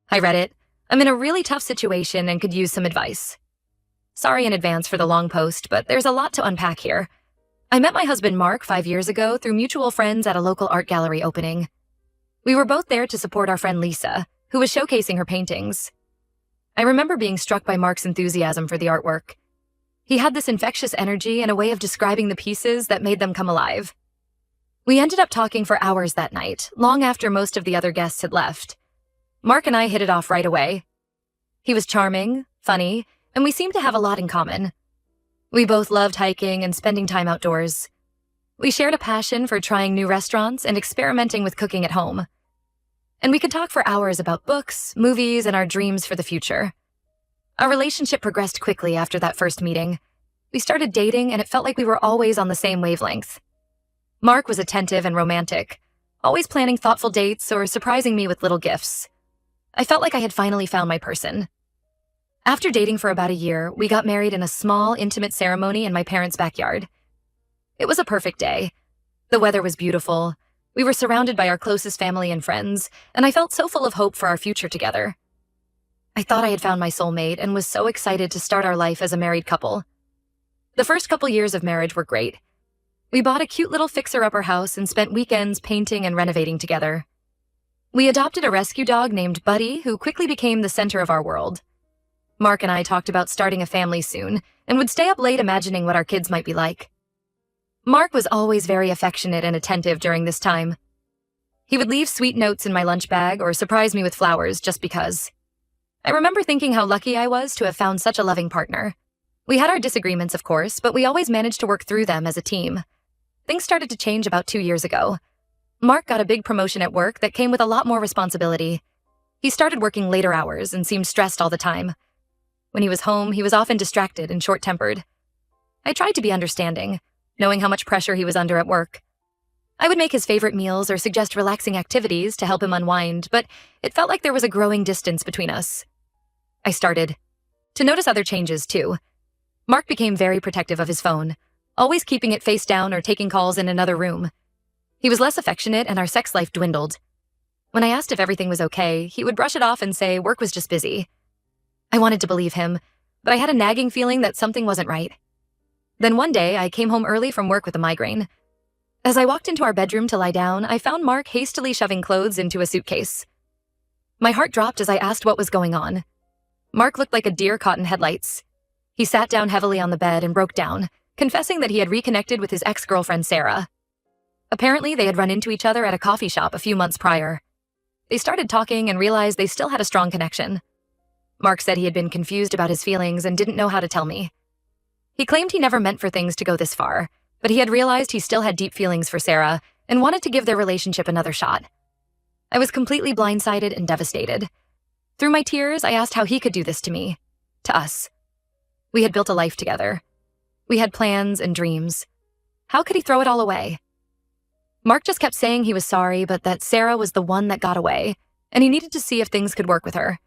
Hi, Reddit. I'm in a really tough situation and could use some advice. Sorry in advance for the long post, but there's a lot to unpack here. I met my husband Mark 5 years ago through mutual friends at a local art gallery opening. We were both there to support our friend Lisa, who was showcasing her paintings. I remember being struck by Mark's enthusiasm for the artwork. He had this infectious energy and a way of describing the pieces that made them come alive. We ended up talking for hours that night, long after most of the other guests had left. Mark and I hit it off right away. He was charming, funny, and we seemed to have a lot in common. We both loved hiking and spending time outdoors. We shared a passion for trying new restaurants and experimenting with cooking at home. And we could talk for hours about books, movies, and our dreams for the future. Our relationship progressed quickly after that first meeting. We started dating, and it felt like we were always on the same wavelength. Mark was attentive and romantic, always planning thoughtful dates or surprising me with little gifts. I felt like I had finally found my person. After dating for about a year, we got married in a small, intimate ceremony in my parents' backyard. It was a perfect day. The weather was beautiful. We were surrounded by our closest family and friends, and I felt so full of hope for our future together. I thought I had found my soulmate and was so excited to start our life as a married couple. The first couple years of marriage were great. We bought a cute little fixer-upper house and spent weekends painting and renovating together. We adopted a rescue dog named Buddy, who quickly became the center of our world. Mark and I talked about starting a family soon and would stay up late imagining what our kids might be like. Mark was always very affectionate and attentive during this time. He would leave sweet notes in my lunch bag or surprise me with flowers just because. I remember thinking how lucky I was to have found such a loving partner. We had our disagreements, of course, but we always managed to work through them as a team. Things started to change about 2 years ago. Mark got a big promotion at work that came with a lot more responsibility. He started working later hours and seemed stressed all the time. When he was home, he was often distracted and short-tempered. I tried to be understanding, knowing how much pressure he was under at work. I would make his favorite meals or suggest relaxing activities to help him unwind, but it felt like there was a growing distance between us. I started to notice other changes, too. Mark became very protective of his phone, always keeping it face down or taking calls in another room. He was less affectionate and our sex life dwindled. When I asked if everything was okay, he would brush it off and say work was just busy. I wanted to believe him, but I had a nagging feeling that something wasn't right. Then one day, I came home early from work with a migraine. As I walked into our bedroom to lie down, I found Mark hastily shoving clothes into a suitcase. My heart dropped as I asked what was going on. Mark looked like a deer caught in headlights. He sat down heavily on the bed and broke down, confessing that he had reconnected with his ex-girlfriend Sarah. Apparently, they had run into each other at a coffee shop a few months prior. They started talking and realized they still had a strong connection. Mark said he had been confused about his feelings and didn't know how to tell me. He claimed he never meant for things to go this far, but he had realized he still had deep feelings for Sarah and wanted to give their relationship another shot. I was completely blindsided and devastated. Through my tears, I asked how he could do this to me, to us. We had built a life together. We had plans and dreams. How could he throw it all away? Mark just kept saying he was sorry, but that Sarah was the one that got away, and he needed to see if things could work with her.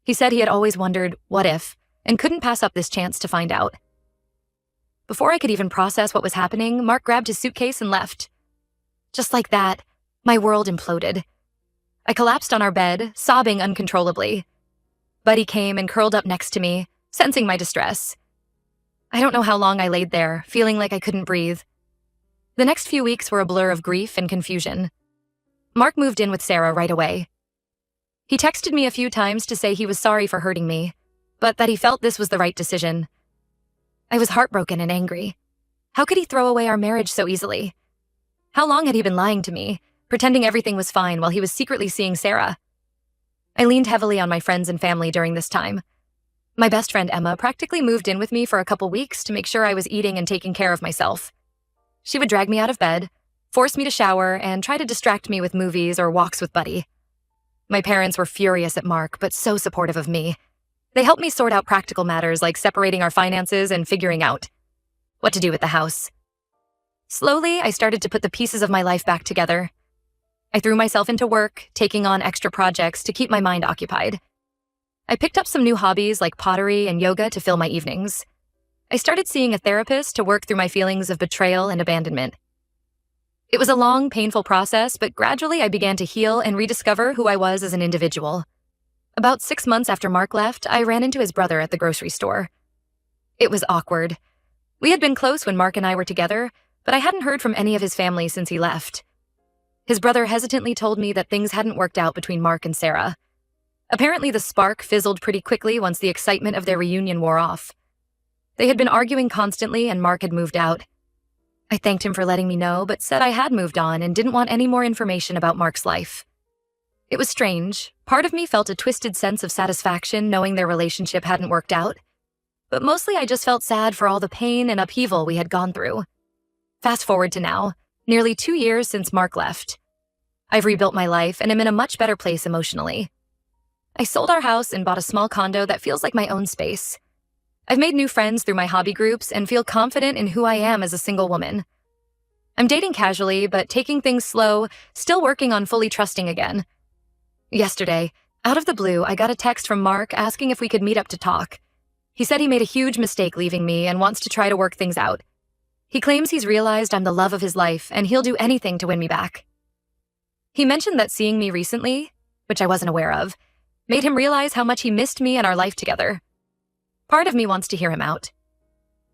He said he had always wondered, what if, and couldn't pass up this chance to find out. Before I could even process what was happening, Mark grabbed his suitcase and left. Just like that, my world imploded. I collapsed on our bed, sobbing uncontrollably. Buddy came and curled up next to me, sensing my distress. I don't know how long I laid there, feeling like I couldn't breathe. The next few weeks were a blur of grief and confusion. Mark moved in with Sarah right away. He texted me a few times to say he was sorry for hurting me, but that he felt this was the right decision. I was heartbroken and angry. How could he throw away our marriage so easily? How long had he been lying to me, pretending everything was fine while he was secretly seeing Sarah? I leaned heavily on my friends and family during this time. My best friend Emma practically moved in with me for a couple weeks to make sure I was eating and taking care of myself. She would drag me out of bed, force me to shower, and try to distract me with movies or walks with Buddy. My parents were furious at Mark, but so supportive of me. They helped me sort out practical matters like separating our finances and figuring out what to do with the house. Slowly, I started to put the pieces of my life back together. I threw myself into work, taking on extra projects to keep my mind occupied. I picked up some new hobbies like pottery and yoga to fill my evenings. I started seeing a therapist to work through my feelings of betrayal and abandonment. It was a long, painful process, but gradually I began to heal and rediscover who I was as an individual. About 6 months after Mark left, I ran into his brother at the grocery store. It was awkward. We had been close when Mark and I were together, but I hadn't heard from any of his family since he left. His brother hesitantly told me that things hadn't worked out between Mark and Sarah. Apparently, the spark fizzled pretty quickly once the excitement of their reunion wore off. They had been arguing constantly, and Mark had moved out. I thanked him for letting me know, but said I had moved on and didn't want any more information about Mark's life. It was strange. Part of me felt a twisted sense of satisfaction knowing their relationship hadn't worked out. But mostly I just felt sad for all the pain and upheaval we had gone through. Fast forward to now, nearly 2 years since Mark left. I've rebuilt my life and am in a much better place emotionally. I sold our house and bought a small condo that feels like my own space. I've made new friends through my hobby groups and feel confident in who I am as a single woman. I'm dating casually, but taking things slow, still working on fully trusting again. Yesterday, out of the blue, I got a text from Mark asking if we could meet up to talk. He said he made a huge mistake leaving me and wants to try to work things out. He claims he's realized I'm the love of his life and he'll do anything to win me back. He mentioned that seeing me recently, which I wasn't aware of, made him realize how much he missed me and our life together. Part of me wants to hear him out.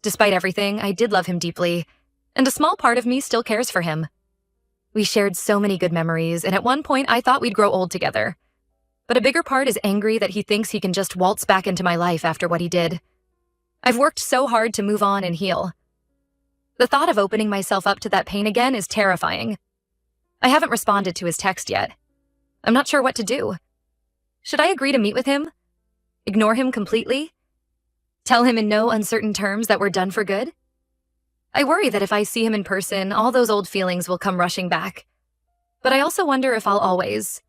Despite everything, I did love him deeply, and a small part of me still cares for him. We shared so many good memories, and at one point I thought we'd grow old together. But a bigger part is angry that he thinks he can just waltz back into my life after what he did. I've worked so hard to move on and heal. The thought of opening myself up to that pain again is terrifying. I haven't responded to his text yet. I'm not sure what to do. Should I agree to meet with him? Ignore him completely? Tell him in no uncertain terms that we're done for good? I worry that if I see him in person, all those old feelings will come rushing back. But I also wonder if I'll always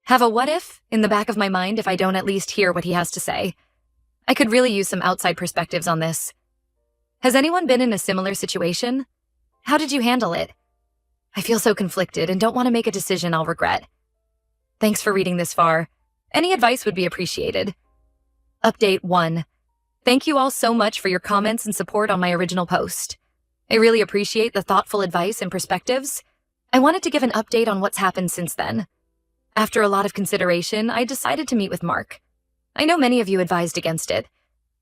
have a what if in the back of my mind if I don't at least hear what he has to say. I could really use some outside perspectives on this. Has anyone been in a similar situation? How did you handle it? I feel so conflicted and don't want to make a decision I'll regret. Thanks for reading this far. Any advice would be appreciated. Update 1. Thank you all so much for your comments and support on my original post. I really appreciate the thoughtful advice and perspectives. I wanted to give an update on what's happened since then. After a lot of consideration, I decided to meet with Mark. I know many of you advised against it,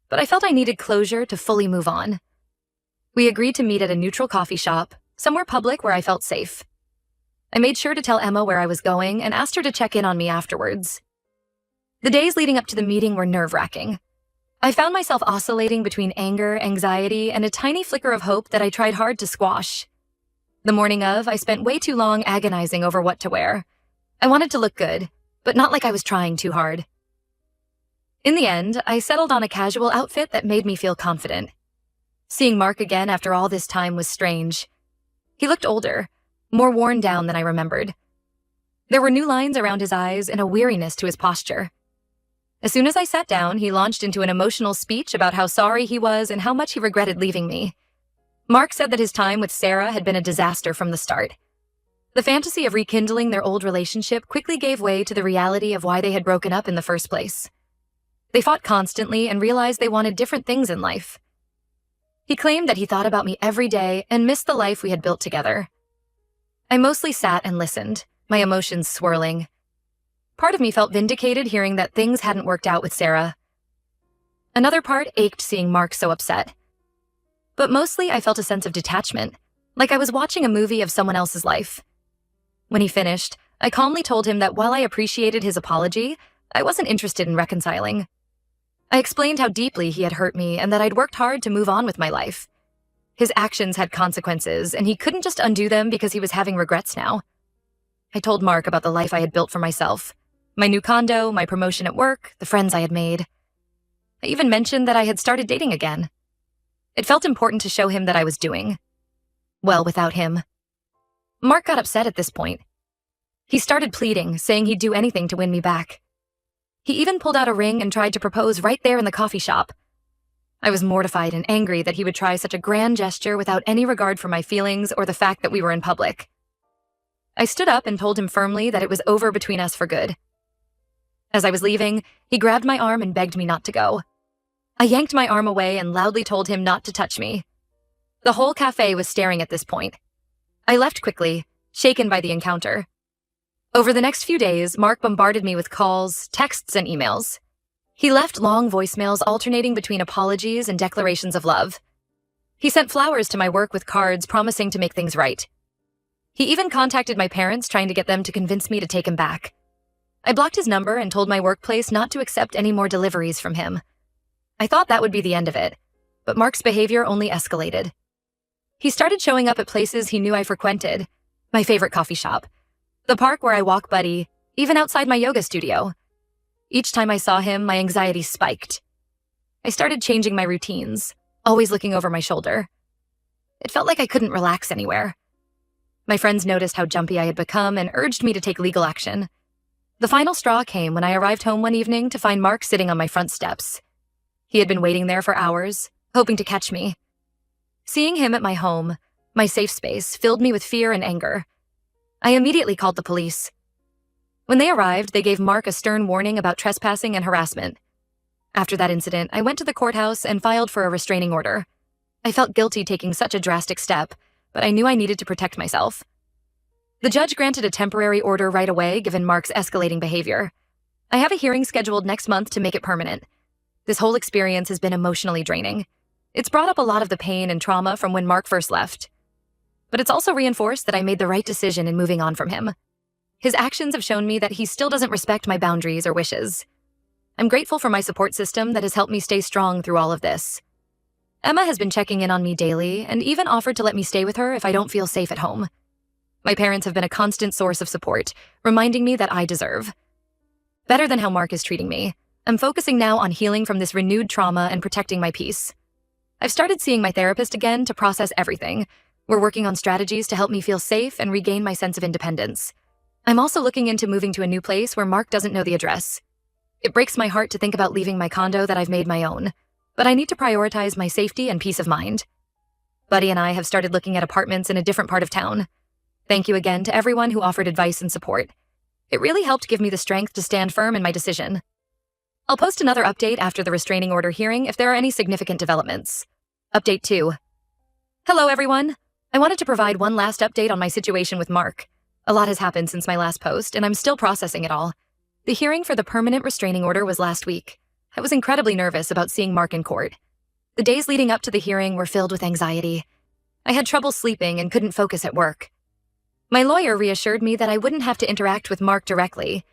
but I felt I needed closure to fully move on. We agreed to meet at a neutral coffee shop, somewhere public where I felt safe. I made sure to tell Emma where I was going and asked her to check in on me afterwards. The days leading up to the meeting were nerve-wracking. I found myself oscillating between anger, anxiety, and a tiny flicker of hope that I tried hard to squash. The morning of, I spent way too long agonizing over what to wear. I wanted to look good, but not like I was trying too hard. In the end, I settled on a casual outfit that made me feel confident. Seeing Mark again after all this time was strange. He looked older, more worn down than I remembered. There were new lines around his eyes and a weariness to his posture. As soon as I sat down, he launched into an emotional speech about how sorry he was and how much he regretted leaving me. Mark said that his time with Sarah had been a disaster from the start. The fantasy of rekindling their old relationship quickly gave way to the reality of why they had broken up in the first place. They fought constantly and realized they wanted different things in life. He claimed that he thought about me every day and missed the life we had built together. I mostly sat and listened, my emotions swirling. Part of me felt vindicated hearing that things hadn't worked out with Sarah. Another part ached seeing Mark so upset. But mostly I felt a sense of detachment, like I was watching a movie of someone else's life. When he finished, I calmly told him that while I appreciated his apology, I wasn't interested in reconciling. I explained how deeply he had hurt me and that I'd worked hard to move on with my life. His actions had consequences, and he couldn't just undo them because he was having regrets now. I told Mark about the life I had built for myself. My new condo, my promotion at work, the friends I had made. I even mentioned that I had started dating again. It felt important to show him that I was doing well without him. Mark got upset at this point. He started pleading, saying he'd do anything to win me back. He even pulled out a ring and tried to propose right there in the coffee shop. I was mortified and angry that he would try such a grand gesture without any regard for my feelings or the fact that we were in public. I stood up and told him firmly that it was over between us for good. As I was leaving, he grabbed my arm and begged me not to go. I yanked my arm away and loudly told him not to touch me. The whole cafe was staring at this point. I left quickly, shaken by the encounter. Over the next few days, Mark bombarded me with calls, texts, and emails. He left long voicemails alternating between apologies and declarations of love. He sent flowers to my work with cards promising to make things right. He even contacted my parents trying to get them to convince me to take him back. I blocked his number and told my workplace not to accept any more deliveries from him. I thought that would be the end of it, but Mark's behavior only escalated. He started showing up at places he knew I frequented, my favorite coffee shop, the park where I walk buddy, even outside my yoga studio. Each time I saw him, my anxiety spiked. I started changing my routines, always looking over my shoulder. It felt like I couldn't relax anywhere. My friends noticed how jumpy I had become and urged me to take legal action. The final straw came when I arrived home one evening to find Mark sitting on my front steps. He had been waiting there for hours, hoping to catch me. Seeing him at my home, my safe space, filled me with fear and anger. I immediately called the police. When they arrived, they gave Mark a stern warning about trespassing and harassment. After that incident, I went to the courthouse and filed for a restraining order. I felt guilty taking such a drastic step, but I knew I needed to protect myself. The judge granted a temporary order right away given Mark's escalating behavior. I have a hearing scheduled next month to make it permanent. This whole experience has been emotionally draining. It's brought up a lot of the pain and trauma from when Mark first left. But it's also reinforced that I made the right decision in moving on from him. His actions have shown me that he still doesn't respect my boundaries or wishes. I'm grateful for my support system that has helped me stay strong through all of this. Emma has been checking in on me daily and even offered to let me stay with her if I don't feel safe at home. My parents have been a constant source of support, reminding me that I deserve better than how Mark is treating me. I'm focusing now on healing from this renewed trauma and protecting my peace. I've started seeing my therapist again to process everything. We're working on strategies to help me feel safe and regain my sense of independence. I'm also looking into moving to a new place where Mark doesn't know the address. It breaks my heart to think about leaving my condo that I've made my own, but I need to prioritize my safety and peace of mind. Buddy and I have started looking at apartments in a different part of town. Thank you again to everyone who offered advice and support. It really helped give me the strength to stand firm in my decision. I'll post another update after the restraining order hearing if there are any significant developments. Update 2. Hello, everyone. I wanted to provide one last update on my situation with Mark. A lot has happened since my last post, and I'm still processing it all. The hearing for the permanent restraining order was last week. I was incredibly nervous about seeing Mark in court. The days leading up to the hearing were filled with anxiety. I had trouble sleeping and couldn't focus at work. My lawyer reassured me that I wouldn't have to interact with Mark directly,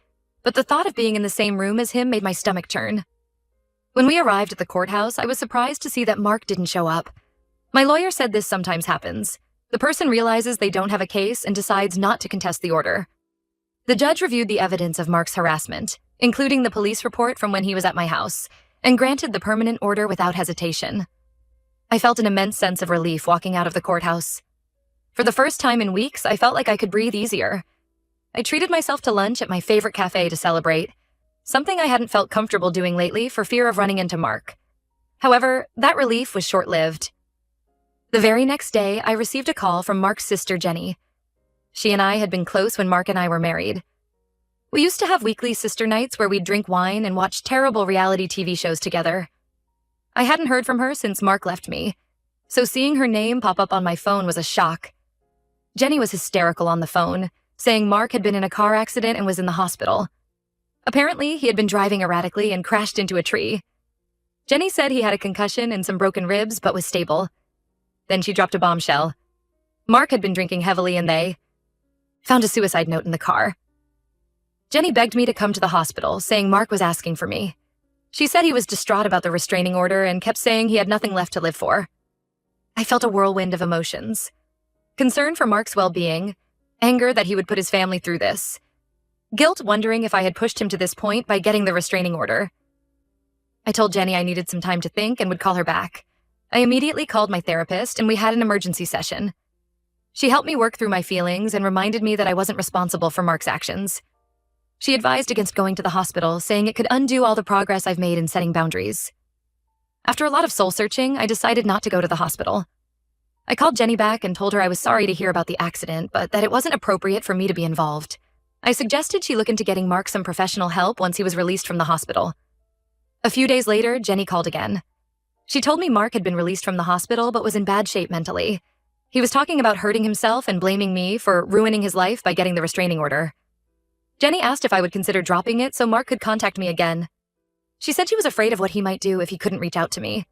but the thought of being in the same room as him made my stomach turn. When we arrived at the courthouse, I was surprised to see that Mark didn't show up. My lawyer said this sometimes happens. The person realizes they don't have a case and decides not to contest the order. The judge reviewed the evidence of Mark's harassment, including the police report from when he was at my house, and granted the permanent order without hesitation. I felt an immense sense of relief walking out of the courthouse. For the first time in weeks, I felt like I could breathe easier. I treated myself to lunch at my favorite cafe to celebrate, something I hadn't felt comfortable doing lately for fear of running into Mark. However, that relief was short-lived. The very next day, I received a call from Mark's sister, Jenny. She and I had been close when Mark and I were married. We used to have weekly sister nights where we'd drink wine and watch terrible reality TV shows together. I hadn't heard from her since Mark left me, so seeing her name pop up on my phone was a shock. Jenny was hysterical on the phone, saying Mark had been in a car accident and was in the hospital. Apparently, he had been driving erratically and crashed into a tree. Jenny said he had a concussion and some broken ribs but was stable. Then she dropped a bombshell. Mark had been drinking heavily and they found a suicide note in the car. Jenny begged me to come to the hospital, saying Mark was asking for me. She said he was distraught about the restraining order and kept saying he had nothing left to live for. I felt a whirlwind of emotions. Concern for Mark's well-being, anger that he would put his family through this, guilt wondering if I had pushed him to this point by getting the restraining order. I told Jenny I needed some time to think and would call her back. I immediately called my therapist and we had an emergency session. She helped me work through my feelings and reminded me that I wasn't responsible for Mark's actions. She advised against going to the hospital, saying it could undo all the progress I've made in setting boundaries. After a lot of soul-searching, I decided not to go to the hospital. I called Jenny back and told her I was sorry to hear about the accident, but that it wasn't appropriate for me to be involved. I suggested she look into getting Mark some professional help once he was released from the hospital. A few days later, Jenny called again. She told me Mark had been released from the hospital but was in bad shape mentally. He was talking about hurting himself and blaming me for ruining his life by getting the restraining order. Jenny asked if I would consider dropping it so Mark could contact me again. She said she was afraid of what he might do if he couldn't reach out to me.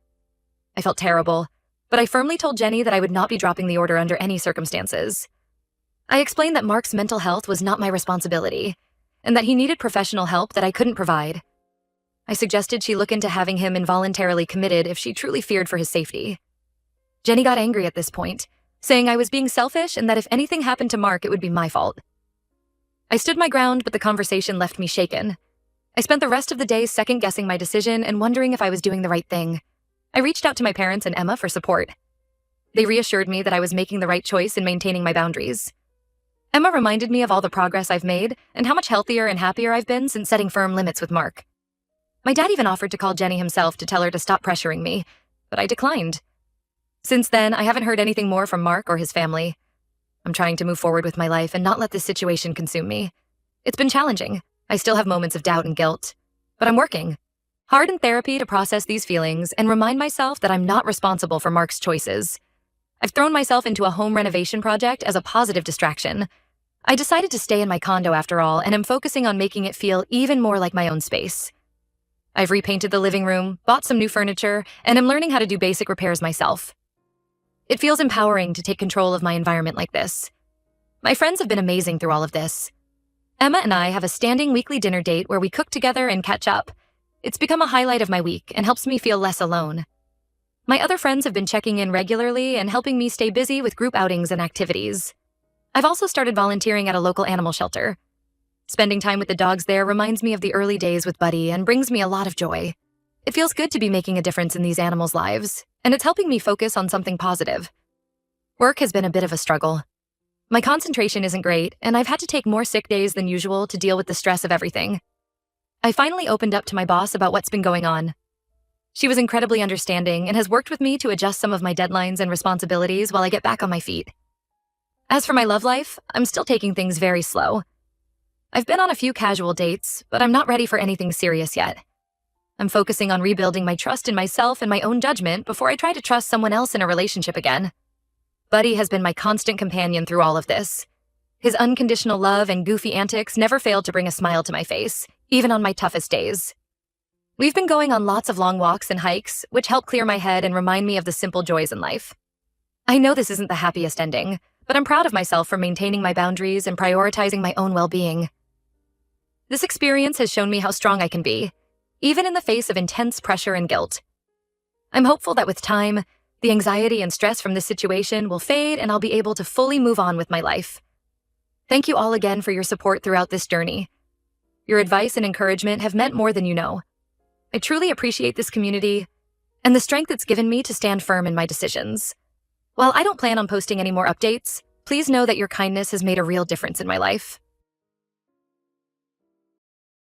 I felt terrible, but I firmly told Jenny that I would not be dropping the order under any circumstances. I explained that Mark's mental health was not my responsibility, and that he needed professional help that I couldn't provide. I suggested she look into having him involuntarily committed if she truly feared for his safety. Jenny got angry at this point, saying I was being selfish and that if anything happened to Mark, it would be my fault. I stood my ground, but the conversation left me shaken. I spent the rest of the day second-guessing my decision and wondering if I was doing the right thing. I reached out to my parents and Emma for support. They reassured me that I was making the right choice in maintaining my boundaries. Emma reminded me of all the progress I've made and how much healthier and happier I've been since setting firm limits with Mark. My dad even offered to call Jenny himself to tell her to stop pressuring me, but I declined. Since then, I haven't heard anything more from Mark or his family. I'm trying to move forward with my life and not let this situation consume me. It's been challenging. I still have moments of doubt and guilt, but I'm working hard in therapy to process these feelings and remind myself that I'm not responsible for Mark's choices. I've thrown myself into a home renovation project as a positive distraction. I decided to stay in my condo after all, and am focusing on making it feel even more like my own space. I've repainted the living room, bought some new furniture, and am learning how to do basic repairs myself. It feels empowering to take control of my environment like this. My friends have been amazing through all of this. Emma and I have a standing weekly dinner date where we cook together and catch up. It's become a highlight of my week and helps me feel less alone. My other friends have been checking in regularly and helping me stay busy with group outings and activities. I've also started volunteering at a local animal shelter. Spending time with the dogs there reminds me of the early days with Buddy and brings me a lot of joy. It feels good to be making a difference in these animals' lives, and it's helping me focus on something positive. Work has been a bit of a struggle. My concentration isn't great, and I've had to take more sick days than usual to deal with the stress of everything. I finally opened up to my boss about what's been going on. She was incredibly understanding and has worked with me to adjust some of my deadlines and responsibilities while I get back on my feet. As for my love life, I'm still taking things very slow. I've been on a few casual dates, but I'm not ready for anything serious yet. I'm focusing on rebuilding my trust in myself and my own judgment before I try to trust someone else in a relationship again. Buddy has been my constant companion through all of this. His unconditional love and goofy antics never failed to bring a smile to my face, even on my toughest days. We've been going on lots of long walks and hikes, which help clear my head and remind me of the simple joys in life. I know this isn't the happiest ending, but I'm proud of myself for maintaining my boundaries and prioritizing my own well-being. This experience has shown me how strong I can be, even in the face of intense pressure and guilt. I'm hopeful that with time, the anxiety and stress from this situation will fade and I'll be able to fully move on with my life. Thank you all again for your support throughout this journey. Your advice and encouragement have meant more than you know. I truly appreciate this community and the strength it's given me to stand firm in my decisions. While I don't plan on posting any more updates, please know that your kindness has made a real difference in my life.